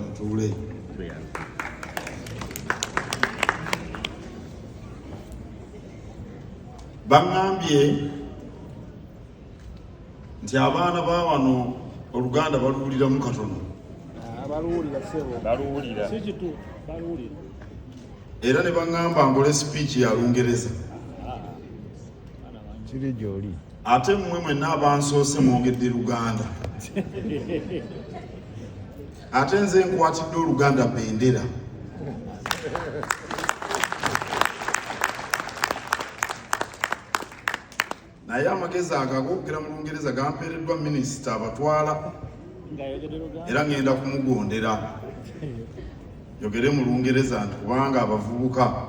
mutuule. Bangambye nti abaana ba wano Oluganda baluwuliramu katono. Baluwulira. Era ne bangamba ngole speech ya Lungereza. Kiri gy'oli. Ate mmwe mwenna abansoose mwogedde Luganda. Ate nze nkwatidde Oluganda bendera. Naye amagezi agagokera mu Lungereza gampeereddwa minisita abatwala era ngenda kumugondera yogere mu Lungereza nti kubanga abavubuka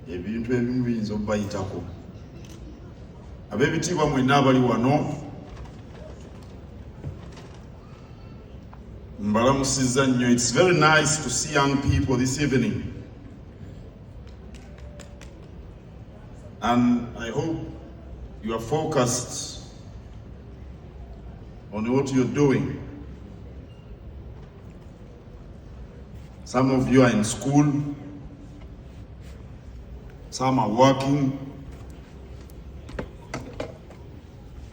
ebintu ebimu biyinza okubayitako. Ab'ebitiibwa mwenna abali wano mbalamusizza nnyo. It's very nice to see young people this evening. And I hope you are focused on what you're doing. Some of you are in school, some are working,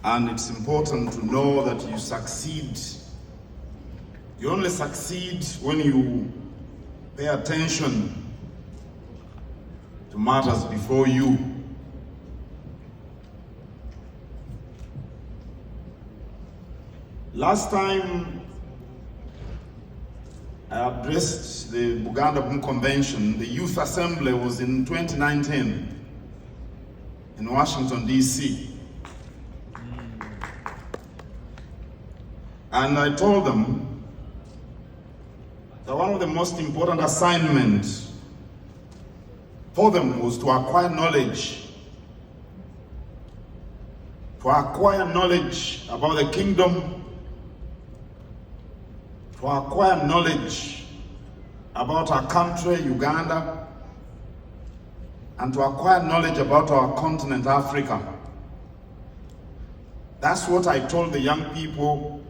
and it's important to know that you succeed. You only succeed when you pay attention to matters before you. Last time I addressed the Buganda Boom Convention, the Youth Assembly, was in 2019 in Washington, D.C. And I told them that one of the most important assignments for them was to acquire knowledge. To acquire knowledge about the kingdom, to acquire knowledge about our country, Uganda, and to acquire knowledge about our continent, Africa. That's what I told the young people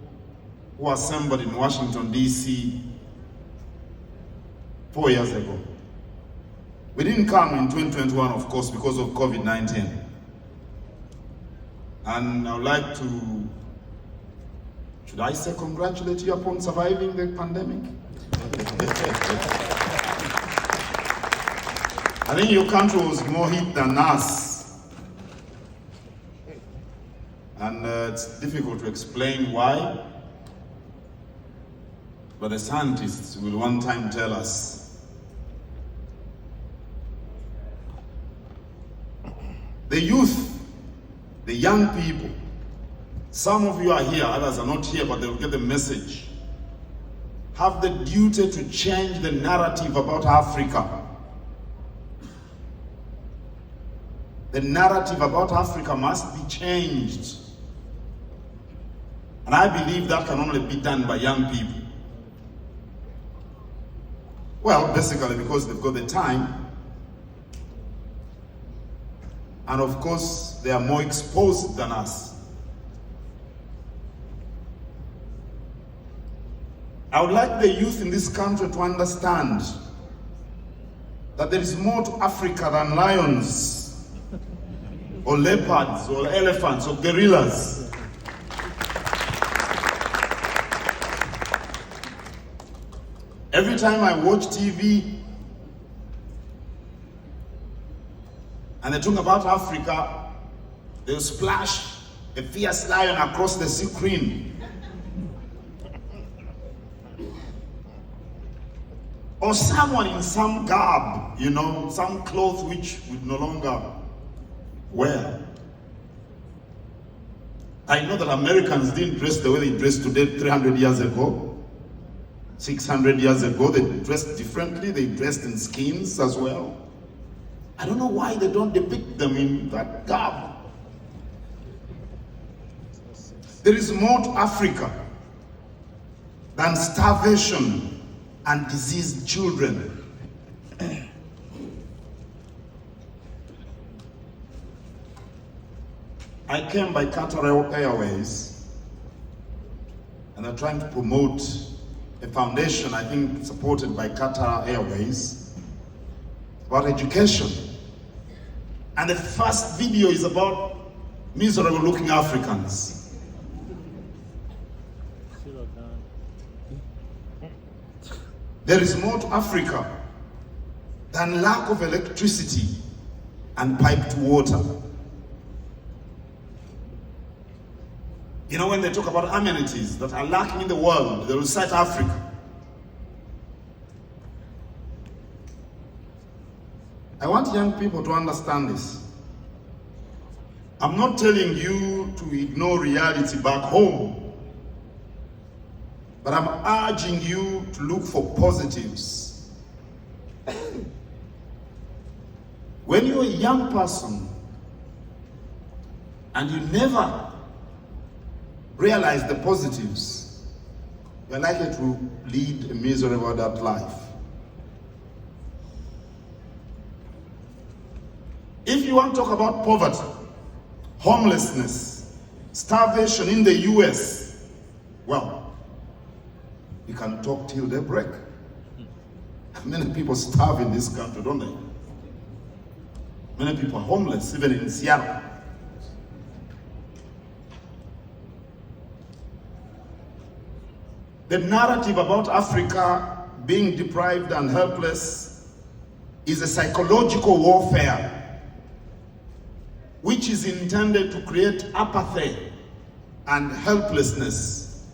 who assembled in Washington, D.C. 4 years ago. We didn't come in 2021, of course, because of COVID-19. And I would like to, should I say congratulate you upon surviving the pandemic? I think your country was more hit than us. And it's difficult to explain why, but the scientists will one time tell us. The youth, the young people, some of you are here, others are not here, but they'll get the message, have the duty to change the narrative about Africa. The narrative about Africa must be changed. And I believe that can only be done by young people. Well, basically because they've got the time, and of course they are more exposed than us. I would like the youth in this country to understand that there is more to Africa than lions, or leopards, or elephants, or gorillas. Every time I watch TV and they talk about Africa, they'll splash a fierce lion across the screen. Or someone in some garb, you know, some clothes which we no longer wear. I know that Americans didn't dress the way they dress today 300 years ago. 600 years ago, they dressed differently. They dressed in skins as well. I don't know why they don't depict them in that garb. There is more to Africa than starvation and diseased children. I came by Qatar Airways, and they're trying to promote a foundation, I think supported by Qatar Airways, about education. And the first video is about miserable looking Africans. There is more to Africa than lack of electricity and piped water. You know, when they talk about amenities that are lacking in the world, they will cite Africa. I want young people to understand this. I'm not telling you to ignore reality back home, but I'm urging you to look for positives. When you're a young person and you never realize the positives, you're likely to lead a miserable adult life. If you want to talk about poverty, homelessness, starvation in the US, well, you can talk till daybreak. Many people starve in this country, don't they? Many people are homeless, even in Seattle. The narrative about Africa being deprived and helpless is a psychological warfare which is intended to create apathy and helplessness.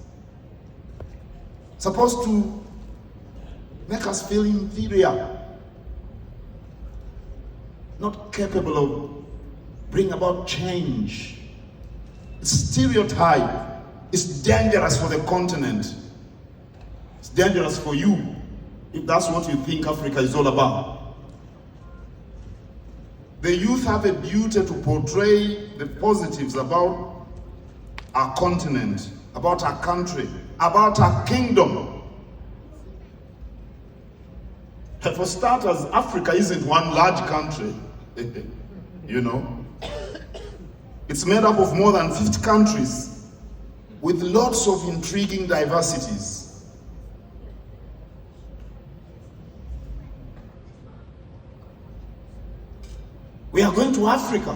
Supposed to make us feel inferior, not capable of bringing about change. It's stereotype. It's dangerous for the continent. It's dangerous for you if that's what you think Africa is all about. The youth have a duty to portray the positives about our continent, about our country, about our kingdom. For starters, Africa isn't one large country, you know. It's made up of more than 50 countries with lots of intriguing diversities. We are going to Africa.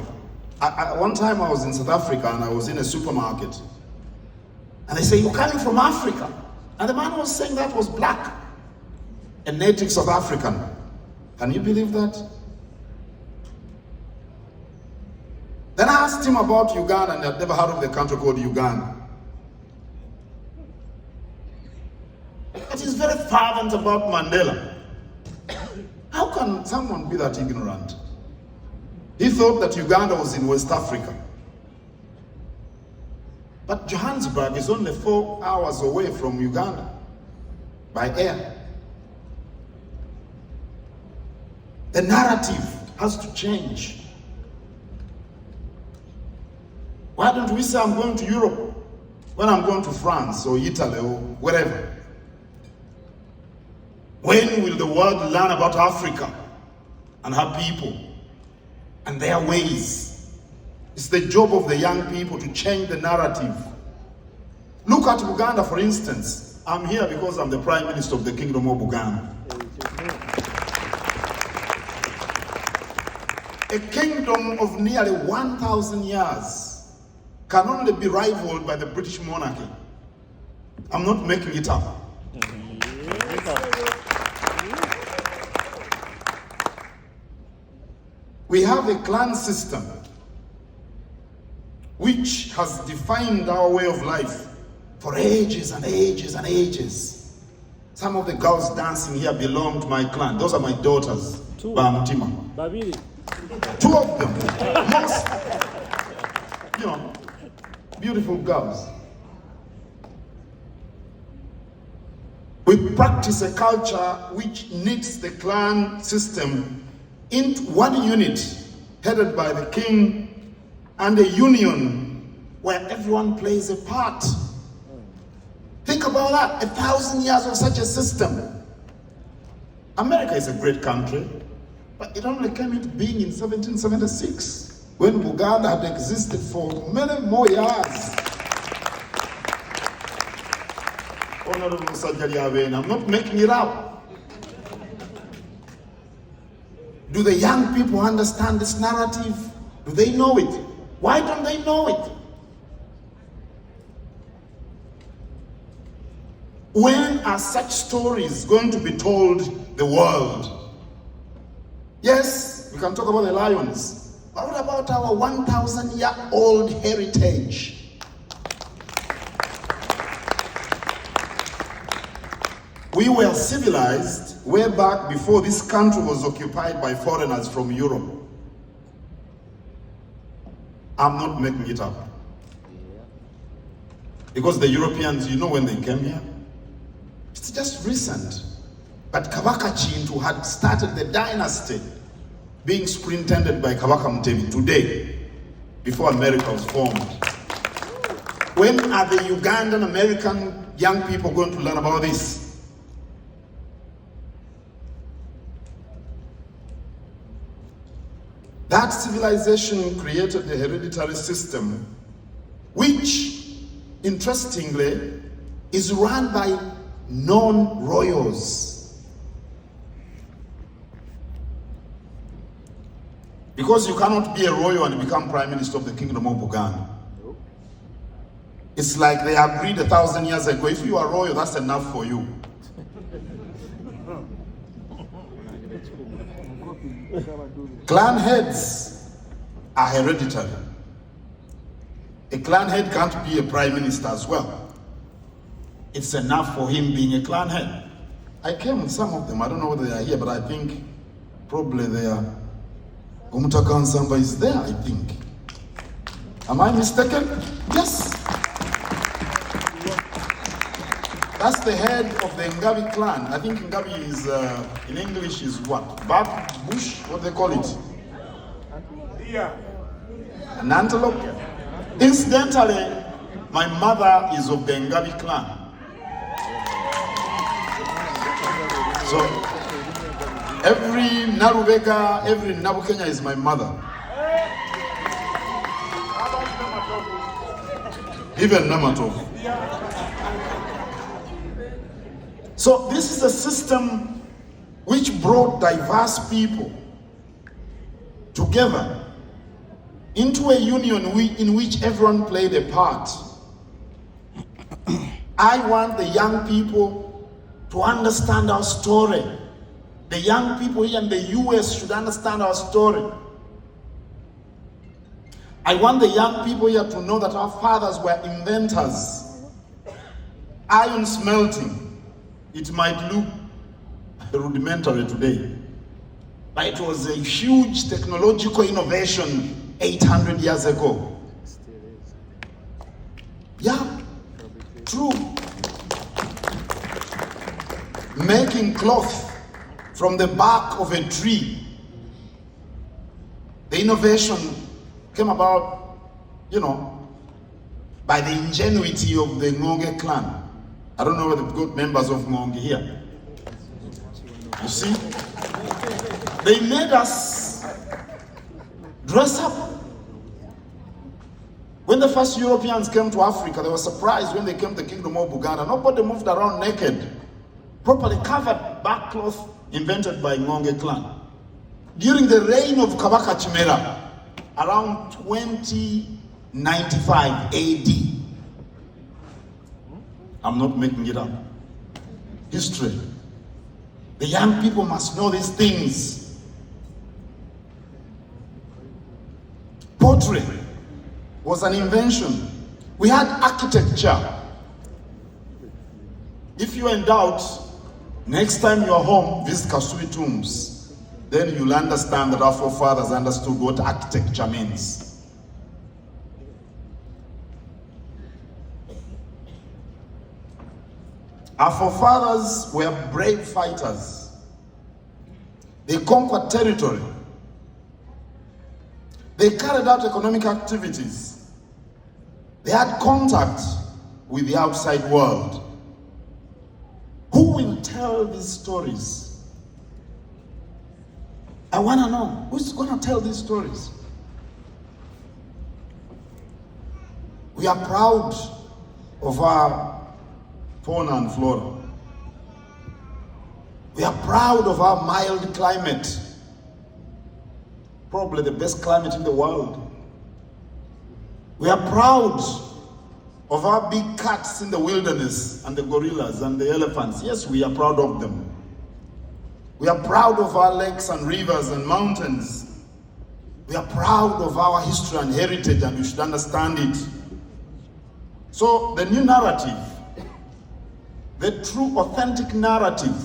One time I was in South Africa and I was in a supermarket. And they say, "You're coming from Africa?" And the man was saying that was black, a native South African. Can you believe that? Then I asked him about Uganda, and I'd never heard of the country called Uganda. But he's very fervent about Mandela. How can someone be that ignorant? He thought that Uganda was in West Africa. But Johannesburg is only 4 hours away from Uganda by air. The narrative has to change. Why don't we say I'm going to Europe when I'm going to France or Italy or wherever? When will the world learn about Africa and her people and their ways? It's the job of the young people to change the narrative. Look at Uganda, for instance. I'm here because I'm the Prime Minister of the Kingdom of Uganda. A kingdom of nearly 1,000 years can only be rivaled by the British monarchy. I'm not making it up. We have a clan system which has defined our way of life for ages and ages and ages. Some of the girls dancing here belong to my clan. Those are my daughters. Bamutima. Babiri. 2 of them. Most, beautiful girls. We practice a culture which knits the clan system into one unit headed by the king and a union where everyone plays a part. Think about that, 1,000 years of such a system. America is a great country, but it only came into being in 1776 when Buganda had existed for many more years. Honorable Sajjali Aben, I'm not making it up. Do the young people understand this narrative? Do they know it? Why don't they know it? When are such stories going to be told the world? Yes, we can talk about the lions, but what about our 1,000-year-old heritage? We were civilized way back before this country was occupied by foreigners from Europe. I'm not making it up. Because the Europeans, you know when they came here? It's just recent. But Kabaka Chintu had started the dynasty being superintended by Kabaka Mutebi today, before America was formed. When are the Ugandan American young people going to learn about this? That civilization created a hereditary system which, interestingly, is run by non-royals. Because you cannot be a royal and become prime minister of the kingdom of Buganda. It's like they agreed 1,000 years ago, if you are royal, that's enough for you. Clan heads are hereditary. A clan head can't be a prime minister as well. It's enough for him being a clan head. I came with some of them. I don't know whether they are here, but I think probably they are. Gumutaka Nsamba is there, I think. Am I mistaken? Yes. That's the head of the Ngabi clan. I think Ngabi is, in English, is what? Bark bush? What they call it? Yeah. An antelope? Incidentally, my mother is of the Ngabi clan. So, every Narubega, every Nabukenya is my mother. Even Namatov. So this is a system which brought diverse people together into a union in which everyone played a part. I want the young people to understand our story. The young people here in the US should understand our story. I want the young people here to know that our fathers were inventors. Iron smelting. It might look rudimentary today, but it was a huge technological innovation 800 years ago. Yeah, true. Making cloth from the bark of a tree. The innovation came about, by the ingenuity of the Ngonge clan. I don't know whether we've got members of Ngonge here. You see? They made us dress up. When the first Europeans came to Africa, they were surprised when they came to the kingdom of Buganda. Nobody moved around naked. Properly covered back cloth invented by Ngonge clan. During the reign of Kabaka Chimera, around 2095 AD. I'm not making it up. History. The young people must know these things. Pottery was an invention. We had architecture. If you're in doubt, next time you're home, visit Kasui tombs. Then you'll understand that our forefathers understood what architecture means. Our forefathers were brave fighters. They conquered territory. They carried out economic activities. They had contact with the outside world. Who will tell these stories? I want to know, who's going to tell these stories? We are proud of our fauna and flora. We are proud of our mild climate. Probably the best climate in the world. We are proud of our big cats in the wilderness and the gorillas and the elephants. Yes, we are proud of them. We are proud of our lakes and rivers and mountains. We are proud of our history and heritage, and we should understand it. So the new narrative, the true authentic narrative,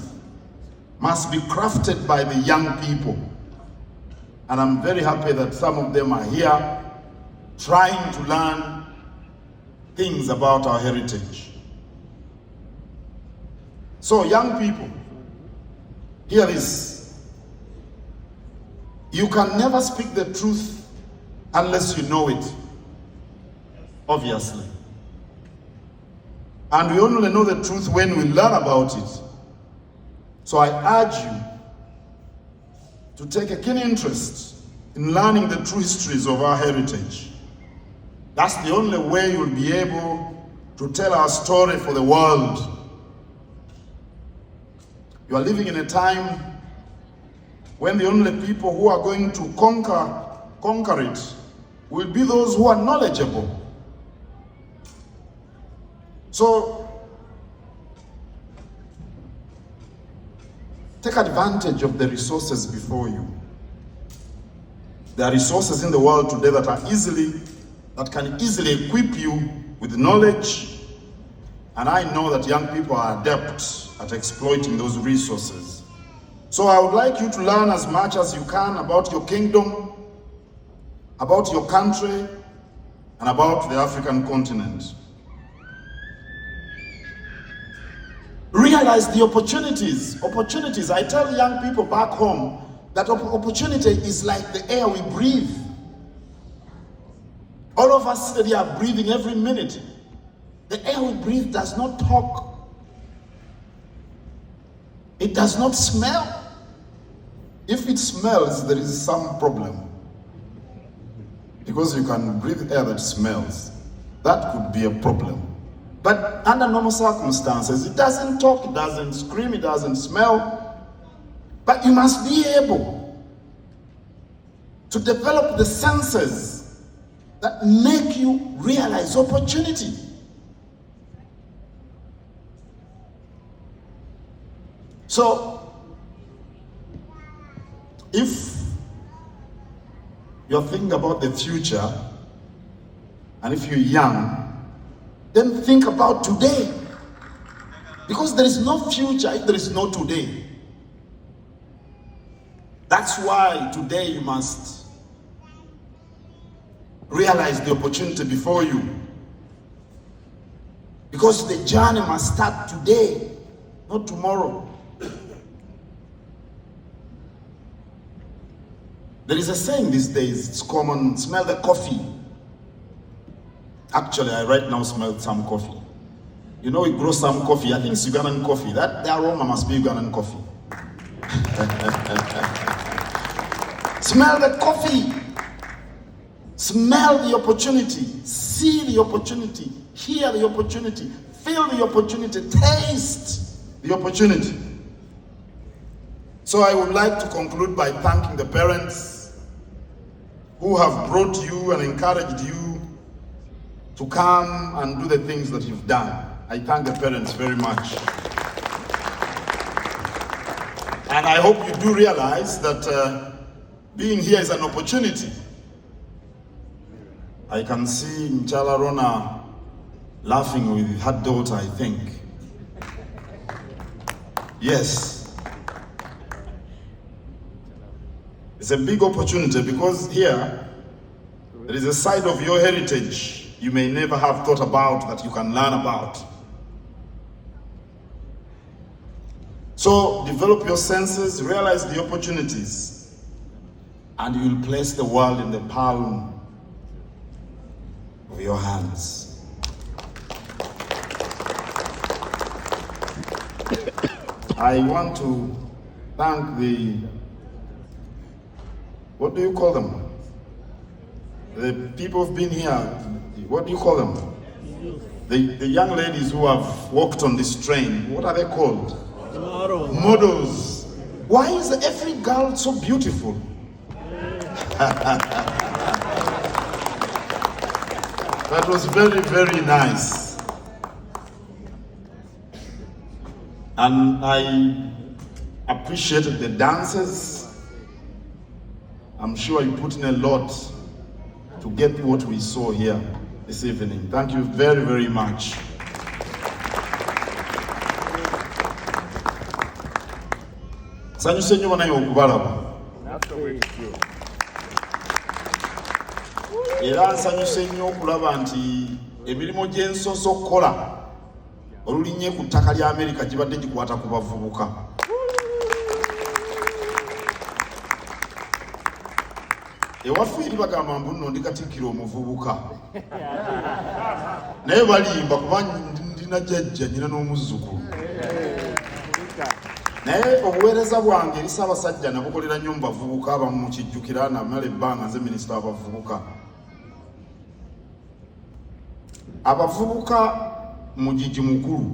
must be crafted by the young people. And I'm very happy that some of them are here trying to learn things about our heritage. So young people, hear this. You can never speak the truth unless you know it, obviously. And we only know the truth when we learn about it. So I urge you to take a keen interest in learning the true histories of our heritage. That's the only way you'll be able to tell our story for the world. You are living in a time when the only people who are going to conquer it will be those who are knowledgeable. So take advantage of the resources before you. There are resources in the world today that can easily equip you with knowledge, and I know that young people are adept at exploiting those resources. So I would like you to learn as much as you can about your kingdom, about your country, and about the African continent. Realize the opportunities. I tell young people back home that opportunity is like the air we breathe. All of us that are breathing every minute. The air we breathe does not talk. It does not smell. If it smells, there is some problem. Because you can breathe air that smells. That could be a problem. But under normal circumstances, it doesn't talk, it doesn't scream, it doesn't smell. But you must be able to develop the senses that make you realize opportunity. So, if you're thinking about the future, and if you're young, then think about today. Because there is no future if there is no today. That's why today you must realize the opportunity before you. Because the journey must start today, not tomorrow. There is a saying these days, it's common, smell the coffee. Actually, I right now smell some coffee. You know, we grow some coffee. I think it's Ugandan coffee. The aroma must be Ugandan coffee. Smell the coffee. Smell the opportunity. See the opportunity. Hear the opportunity. Feel the opportunity. Taste the opportunity. So I would like to conclude by thanking the parents who have brought you and encouraged you to come and do the things that you've done. I thank the parents very much. And I hope you do realize that being here is an opportunity. I can see Mchala Rona laughing with her daughter, I think. Yes. It's a big opportunity because here, there is a side of your heritage you may never have thought about that you can learn about. So develop your senses, realize the opportunities, and you will place the world in the palm of your hands. I want to thank what do you call them? The people who've been here, what do you call them? The young ladies who have walked on this train, what are they called? Models. Why is every girl so beautiful? That was very, very nice. And I appreciated the dances. I'm sure you put in a lot to get what we saw here this evening. Thank you very, very much. Sanyuse nnyo banaye okubalaba. Era nsanyuse nnyo okulaba nti emirimu gye nsoose okukola olulinnye ku ttaka lya Amerika gibadde gikwata ku bavubuka. Ewaffe eri bagamba mbu nno ndi Katikkiro omuvubuka. Naye balimba kuba ndina jjajja nyina n'omuzzukulu. Naye obuweereza bwange eri Ssaabasajja nabukolera nnyo mu bavubuka abamu mukijjukira namala ebbanga nze minisita w'abavubuka. Abavubuka mugigi mukulu,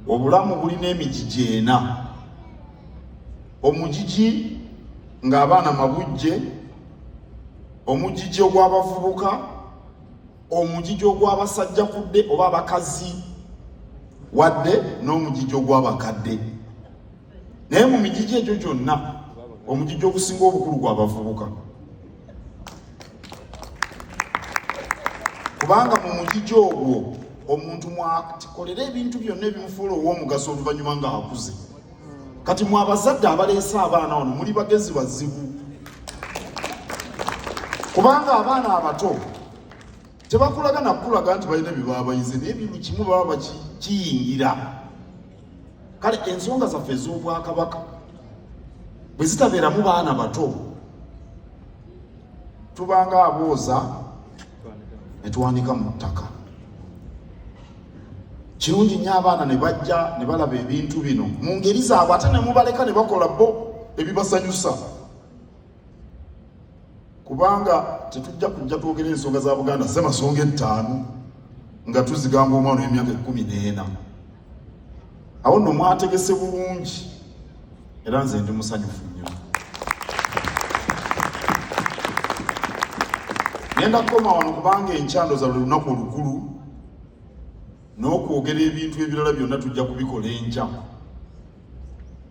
obulamu bulina emigigi 4. Omugigi ng'abaana mabujje, omugigi ogw'abavubuka, omugigi ogw'abasajja kudde oba abakazi wadde n'omugigi ogw'abakadde. Naye mu migigi egyo gyonna omugigi ogusinga obukulu gw'abavubuka. Kubanga mu mugigi ogwo omuntu mwatikolera ebintu byonna ebimufuula ow'omugaso oluvannyuma ng'akuze. Kati mu abazadde abaleese abaana wano muli bagezi bazibu. Kubanga abaana abato tebakulaga nakulaga nti balina bye baba bayize, naye bino kimu baba bakiyingira. Kale ensonga zaffe ez'Obwakabaka bwe zitabeeramu baana bato tubanga abooza ne tuwanika mu ttaka. Kirungi nnyo abaana ne bajja ne balaba ebintu bino mu ngeri zaabwe ate ne mubaleka ne bakola bo ebibasanyusa. Kubanga tetujja kujja twogera ensonga za Buganda z'amasonga 5 nga tuzigamba omwana w'emyaka 14. Awo nno mwategese bulungi era nze ndi musanyufu nnyo. Ngenda kukoma wano kubanga enkyando za lunaku olukulu n'okwogera ebintu ebirala byonna tujja kubikola enkya.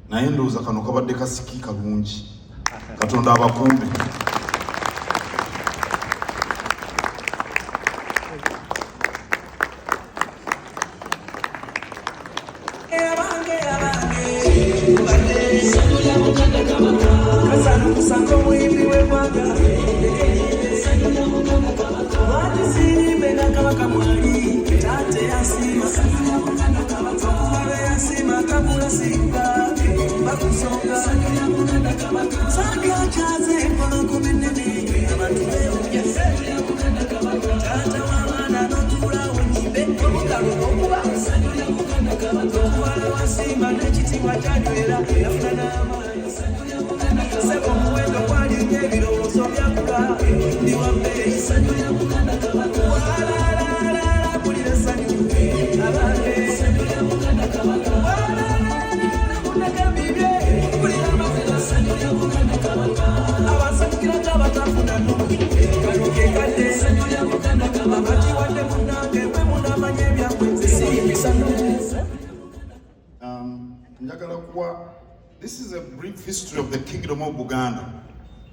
Naye ndowooza kano kabadde kasiki kalungi. Katonda abakuume. This is a brief history of the Kingdom of Buganda.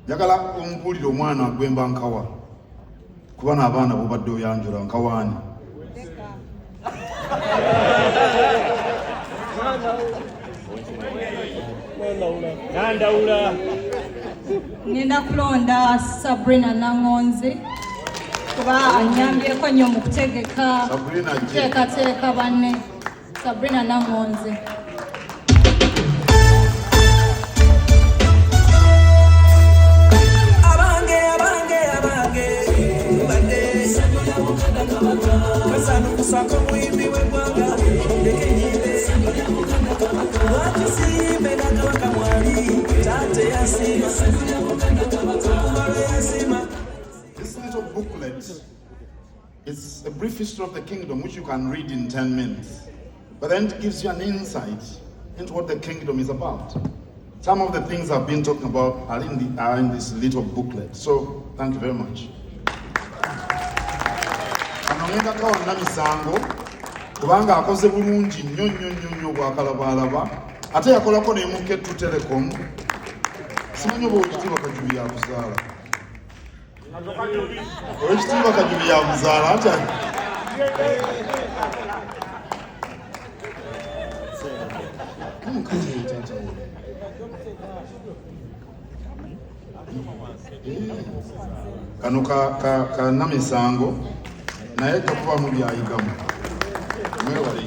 Njagala omubuulire omwana agwemba nkawa. Kuba n'abaana bobadde oyanjula nkawaani. Ngenda kulonda Sabrina Nangonzi kuba anyambyeko nnyo mu kutegeka teeka banne. Sabrina Nangonzi. This little booklet is a brief brief history of the kingdom, which you can read in 10 minutes. But then it gives you an insight into what the kingdom is about. Some of the things I've been talking about are in this little booklet. So, thank you very much. Kubanga akoze bulungi nnyo bw'akalabalaba ate yakolako ne Mukettu Telecom simanyi oba Oweekitiibwa Kajubi yakuzaala Oweekitiibwa Kajubi yamuzaala ate kano ka Namisango naye kakuba mu byayigamu mwewale